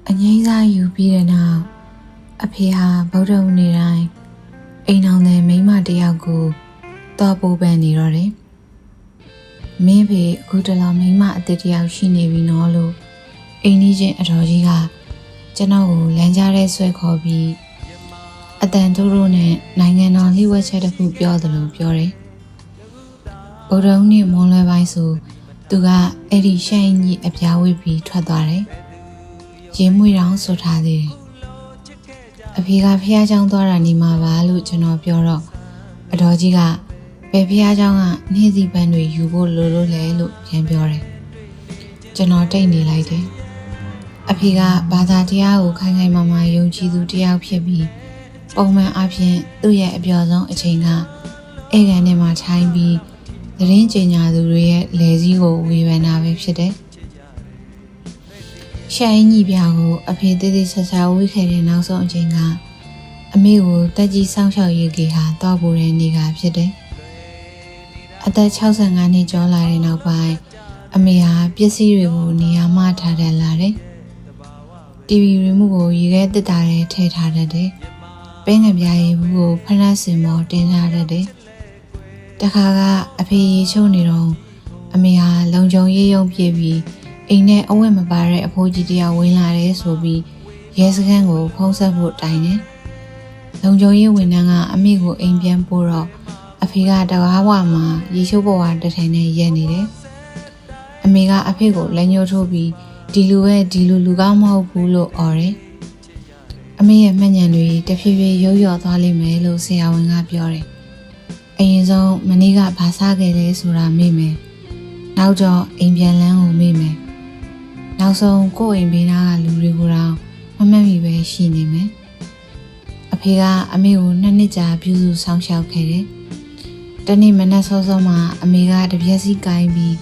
အငိမ့်စားယူပြီးတဲ့နောက်အဖေဟာဗုဒ္ဓဦးနေ့တိုင်းအိမ်အောင်တဲ့မိန်းမတစ်ယောက်ကိုတော့ပိုးပန်နေတော့တယ်။မင်းဖေအခုတလောမိန်းမအစ်တစ်ယောက်ရှိနေပြီနော်လို့အိမ်ကြီးချင်းအတော်ကြီးကကျွန်တော်ကိုလမ်းကြားထဲဆွဲခေါ်ပြီးအတန်တို့နဲ့နိုင်ငံတော်လှည့်ဝက်ချက်တစ်ခုပြောသလိုပြောတယ်။ဗုဒ္ဓဦးနေ့မွန်လွယ်ပိုင်းဆိုသူကအဲ့ဒီရှမ်းကြီးအပြားဝိပြီးထွက်သွားတယ်။ရင်မွေတောင်ဆိုထားသေးတယ်။အဖေကဖះเจ้าသွားတာနေမှာပါလို့ကျွန်တော်ပြောတော့အတော်ကြီးကဘယ်ဖះเจ้าကနေ့စီပန်းတွေယူဖို့လိုလို့လဲလို့ပြန်ပြောတယ်။ကျွန်တော်တိတ်နေလိုက်တယ်။အဖေကဘာသာတရားကိုခိုင်ခိုင်မာမာယုံကြည်သူတယောက်ဖြစ်ပြီးပုံမှန်အားဖြင့်သူ့ရဲ့အပျော်ဆုံးအချိန်ကဧကန်ထဲမှာထိုင်ပြီးသတင်းကြေညာသူတွေရဲ့လယ်စည်းကိုဝေဖန်တာပဲဖြစ်တယ်။ရှမ်းကြီးပြာကိုအဖေသေးသေးချာချာဝေးခဲ့တဲ့နောက်ဆုံးအချိန်ကအမေကိုတက်ကြီးစောင့်ရှောက်ရေးကေဟာတောက်ပိုတဲ့နေ့ကဖြစ်တယ်။အသက်65နှစ်ကျော်လာတဲ့နောက်ပိုင်းအမေဟာပစ္စည်းတွေကိုနေရာမထားတတ်လာတယ်။ TV ရီမို့ကိုရေခဲတစ်တာထဲထည့်ထားတတ်တယ်။ပင်းငပြားရည်ဘူးကိုဖနက်စင်မော်တင်ထားတတ်တယ်။တခါကအဖေရေချုံနေတော့အမေဟာလုံခြုံရေးရုံပြေးပြီးအိမ်နဲ့အဝတ်မပါတဲ့အဖိုးကြီးတယောက်ဝင်လာတယ်ဆိုပြီးရဲစခန်းကိုဖုံးဆက်ဖို့တိုင်တယ်။လုံခြုံရေးဝန်ထမ်းကအမေကိုအိမ်ပြန်ပို့တော့အဖေကတကားဝမှာရေချိုးပေါ်ဝါတထည်နဲ့ရက်နေတယ်။အမေကအဖေကိုလက်ညှိုးထိုးပြီးဒီလူပဲဒီလူကောင်းမဟုတ်ဘူးလို့အော်တယ်။အမေရဲ့မှတ်ဉာဏ်တွေတဖြည်းဖြည်းရုပ်ရော့သွားလိမ့်မယ်လို့ဆရာဝန်ကပြောတယ်။အရင်ဆုံးမနေ့ကဘာစားခဲ့လဲဆိုတာမေ့မယ်။နောက်တော့အိမ်ပြန်လန်းကိုမေ့မယ်။နောက်ဆုံးကိုယ့်အိမ်ဘေးနားကလူတွေကိုတော့မမှတ်မိပဲရှိနေမယ်။အဖေကအမေကို2နှစ်ကြာပြုစုဆောင်ရှောက်ခဲ့တယ်။တနေ့မနက်စောစောမှအမေကတပြက်စီကိုင်းပြီး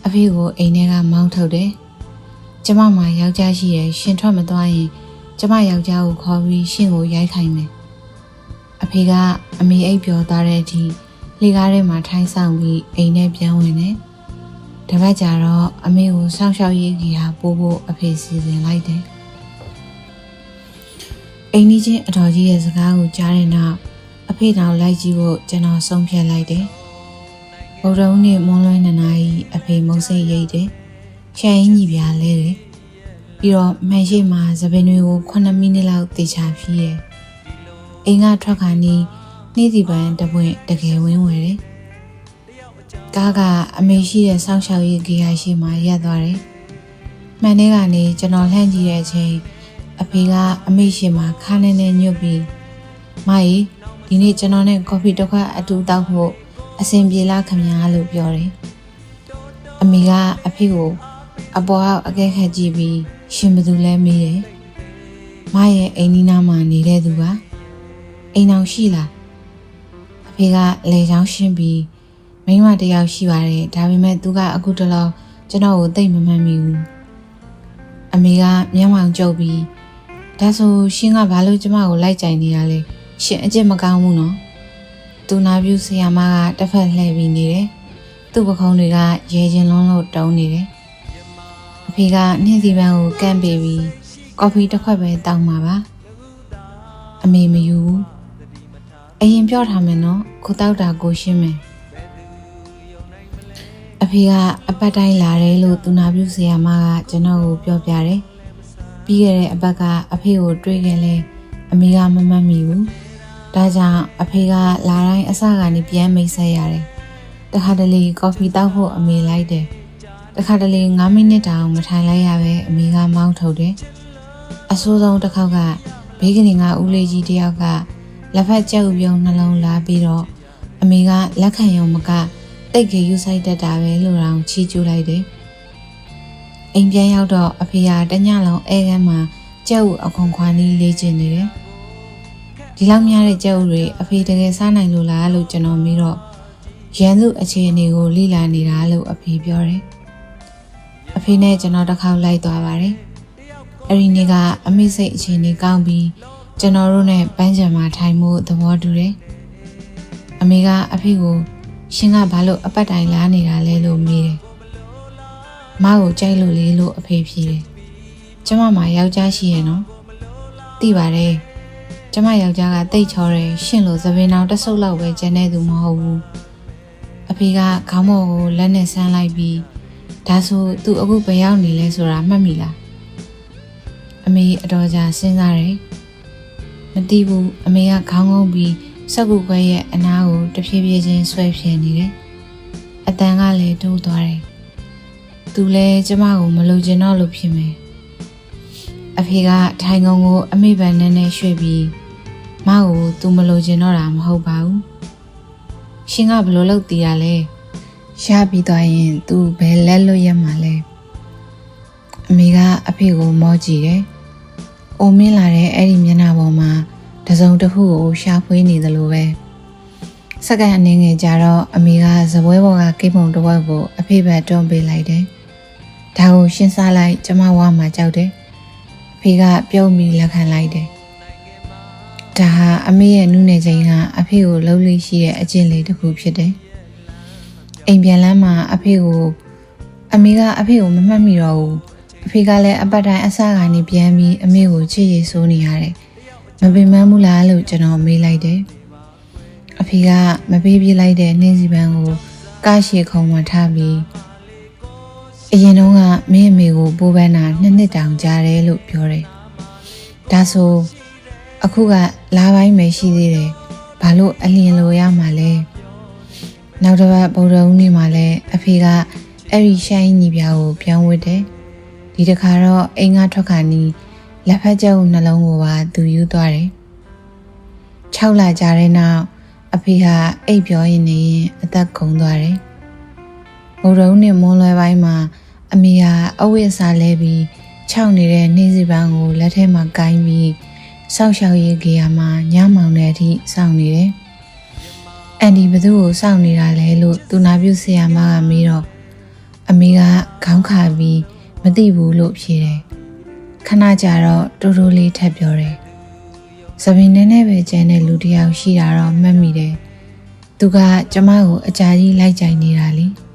အဖေကိုအိမ်ထဲကမောင်းထုတ်တယ်။ကျမမှာယောက်ျားရှိရဲ့ရှင်ထွက်မသွားရင်ကျမယောက်ျားကိုခေါ်ပြီးရှင်ကိုရိုက်ခိုင်းမယ်။အဖေကအမေအိပ်ပျော်သွားတဲ့အထိလေကားထဲမှာထိုင်းဆောင်ပြီးအိမ်ထဲပြန်ဝင်တယ်။တပတ်ကြာတော့အမေကိုစောင့်ရှောက်ရေးကြီးဟာပို့ဖို့အဖေစီစဉ်လိုက်တယ်။အိမ်ကြီးချင်းအတော်ကြီးရဲ့စကားကိုကြားတဲ့နောက်အဖေတောင်လိုက်ကြည့်ဖို့ကျွန်တော်ဆုံးဖြတ်လိုက်တယ်။ဗုဒ္ဓဦးနေ့မွန်းလွဲ2နာရီအဖေမုံစိတ်ရိတ်တယ်။ရှမ်းကြီးပြားလဲတယ်။ပြီးတော့မှန်ရှိမှာသပင်တွေကို9မိနစ်လောက်တေချာဖြီးတယ်။အိမ်ကထွက်ခါနီးနေ့စီပန်းတပွင့်တကယ်ဝင်းဝယ်တယ်။ကားကအမေရှိတဲ့စောင့်ရှောက်ရေးဂေဟာရှိမှရပ်သွားတယ်။မှန်တဲ့ကနေကျွန်တော်လှမ်းကြည့်တဲ့အချိန်အဖေကအမေရှိမှခါနေနေညွတ်ပြီးမကြီးဒီနေ့ကျွန်တော်နဲ့ကော်ဖီတစ်ခွက်အတူတောက်ဖို့အဆင်ပြေလားခင်ဗျာလို့ပြောတယ်။အမေကအဖေကိုအပေါ်အောက်အကဲခတ်ကြည့်ပြီးရှင်ဘသူလဲမေးတယ်။မရဲ့အိမ်နီးနားမှာနေတဲ့သူပါ။အိမ်အောင်ရှိလား။အဖေကလေချောင်းရှင်းပြီးမိန်းမတစ်ယောက်ရှိပါတယ်ဒါပေမဲ့သူကအခုတလောကျွန်တော်ကိုသိမမှန်မိဘူး။အမေကမျက်မှောင်ကျုပ်ပြီးဒါဆိုရှင်ကဘာလို့ကျမကိုလိုက်ကြိုင်နေရလဲရှင်အကျင့်မကောင်းဘူးနော်။သူနာပြူဆရာမကတစ်ဖက်လှည့်ပြီးနေတယ်။သူ့ပခုံးတွေကရဲချင်းလုံးလို့တုံးနေတယ်။အဖေကနှင်းစီပန်းကိုကန့်ပေးပြီးကော်ဖီတစ်ခွက်ပဲတောင်းမှာပါ။အမေမယူဘူး။အရင်ပြောထားမယ်နော်ကိုတောက်တာကိုရှင်းမယ်။အဖေကအပတ်တိုင်းလာတယ်လို့သူနာပြုဆရာမကကျွန်တော်ကိုပြောပြတယ်။ပြီးခဲ့တဲ့အပတ်ကအဖေကိုတွေ့ခဲ့လဲအမေကမမှတ်မိဘူး။ဒါကြောင့်အဖေကလာတိုင်းအစကနေပြန်မိတ်ဆက်ရတယ်။တခါတလေကော်ဖီတောက်ဖို့အမေလိုက်တယ်။တခါတလေ9မိနစ်တောင်မထိုင်လိုက်ရပဲအမေကမောင်းထုတ်တယ်။အဆိုးဆုံးတစ်ခေါက်ကဘေးကနေဦးလေးကြီးတယောက်ကလက်ဖက်ကြက်ဥပြုံးနှလုံးလာပြီးတော့အမေကလက်ခံရုံမကတိတ်ကြီးယူဆိုင်တတ်တာပဲလို့တောင်ချီးကျူးလိုက်တယ်။အိမ်ပြန်ရောက်တော့အဖေကတညလုံးအဲကန်းမှာကြက်ဥအခွန်ခွာနီးလေးကျင်နေတယ်။ဒီလောက်များတဲ့ကြက်ဥတွေအဖေတကယ်စားနိုင်လို့လားလို့ကျွန်တော်မေးတော့ရန်သူအခြေအနေကိုလိလာနေတာလို့အဖေပြောတယ်။အဖေနဲ့ကျွန်တော်တစ်ခေါက်လိုက်သွားပါတယ်။အဲ့ဒီနေ့ကအမေစိတ်အခြေအနေကောင်းပြီးကျွန်တော်တို့နဲ့ပန်းချံမှာထိုင်မှုသဘောတူတယ်။အမေကအဖေကိုရှင်ကဘာလို့အပတ်တိုင်းလာနေတာလဲလို့မေးတယ်။မကိုကြိုက်လို့လေလို့အဖေဖြေတယ်။ ကျမမှာယောက်ျားရှိရဲ့နော်သိပါတယ်ကျမယောက်ျားကတိတ်ချောတယ်ရှင့်လို့သပင်အောင်တစ်ဆုပ်လောက်ပဲကျန်တဲ့သူမဟုတ်ဘူးအဖေကခေါင်းမော်ကိုလက်နဲ့ဆန်းလိုက်ပြီးဒါဆိုသူအခုဘယ်ရောက်နေလဲဆိုတာမှတ်မိလားအမေအတော်ကြာစဉ်းစားတယ်မသိဘူးအမေကခေါင်းငုံပြီးစက်ကူခွဲရဲ့အနားကိုတဖြည်းဖြည်းချင်းဆွဲဖြဲနေတယ်အတန်ကလည်းတိုးသွားတယ်သူလည်းကျမကိုမလိုချင်တော့လို့ဖြစ်မယ်အဖေကထိုင်ကုန်ကိုအမေပန်နဲ့ရွှေ့ပြီးမကိုသူမလိုချင်တော့တာမဟုတ်ပါဘူးရှင်ကဘယ်လိုလုပ်တည်ရလဲရပြီးသွားရင်သူဘယ်လက်လွတ်ရမှာလဲအမေကအဖေကိုမောကြည့်တယ်အိုမင်းလာတဲ့အဲ့ဒီမျက်နှာပေါ်မှာတစုံတစ်ခုကိုရှာဖွေနေသလိုပဲစက္ကန့်အနေငယ်ကြာတော့အမေကဇပွဲပေါ်ကကိတ်ပုံတစ်ဝက်ကိုအဖေဘက်တွန်းပေးလိုက်တယ်ဒါကိုရှင်းစားလိုက်ကျမဝါမှာကြောက်တယ်အဖေကပြုံးပြီးလက်ခံလိုက်တယ်ဒါဟာအမေရဲ့နုနယ်ချိန်ကအဖေကိုလှုပ်လိရှိတဲ့အကျင့်လေးတစ်ခုဖြစ်တယ်အိမ်ပြန်လမ်းမှာအမေကအဖေကိုမမှတ်မိတော့ဘူးအဖေကလည်းအပတ်တိုင်းအစကနေပြန်ပြီးအမေကိုချစ်ရည်ဆိုးနေရတယ်မပင်ပန်းဘူးလားလို့ကျွန်တော်မေးလိုက်တယ်အဖေကမပေးပြလိုက်တဲ့နှင်းစီပန်းကိုကားရှည်ခုံမှာထားပြီးအရင်တုန်းကမင်းအမေကိုပိုးပန်းတာ2 နှစ်တောင်ကြာတယ်လို့ပြောတယ်ဒါဆိုအခုကလားပိုင်းပဲရှိသေးတယ်ဘာလို့အလျင်လိုရမှာလဲနောက်တစ်ပတ်ဗုဒ္ဓဦးနေ့မှာလဲအဖေကအဲ့ဒီရှိုင်းညီပြားကိုပြောင်းဝတ်တယ်ဒီတစ်ခါတော့အိမ်ကထွက်ခါနီးလက်ဖက်ကျုပ်နှလုံးကိုပါသူယူသွားတယ်6 လကြာတဲ့နောက်အဖေဟာအိပ်ပျော်ရင်နေရင်အသက်ကုန်သွားတယ်ဗုဒ္ဓဦးနေ့မွန်းလွဲပိုင်းမှာအမေဟာအဝိအစာလဲပြီးခြောက်နေတဲ့နှင်းစီပန်းကိုလက်ထဲမှာကိုင်းပြီးစောက်ရှောက်ရေးကြေးရမှာညမောင်တဲ့အထိစောင့်နေတယ်အန်ဒီဘသူ့ကိုစောင့်နေတာလဲလို့သူနာပြုဆရာမကမေးတော့အမေကခေါင်းခါပြီးမသိဘူးလို့ဖြေတယ်ခဏကြာတော့တိုးတိုးလေးထပ်ပြောတယ်။သပင်နဲ့ပဲကျန်တဲ့လူတစ်ယောက်ရှိတာတော့မှတ်မိတယ်။သူကကျမကိုအကြာကြီးလိုက်ကြိုင်နေတာလေ။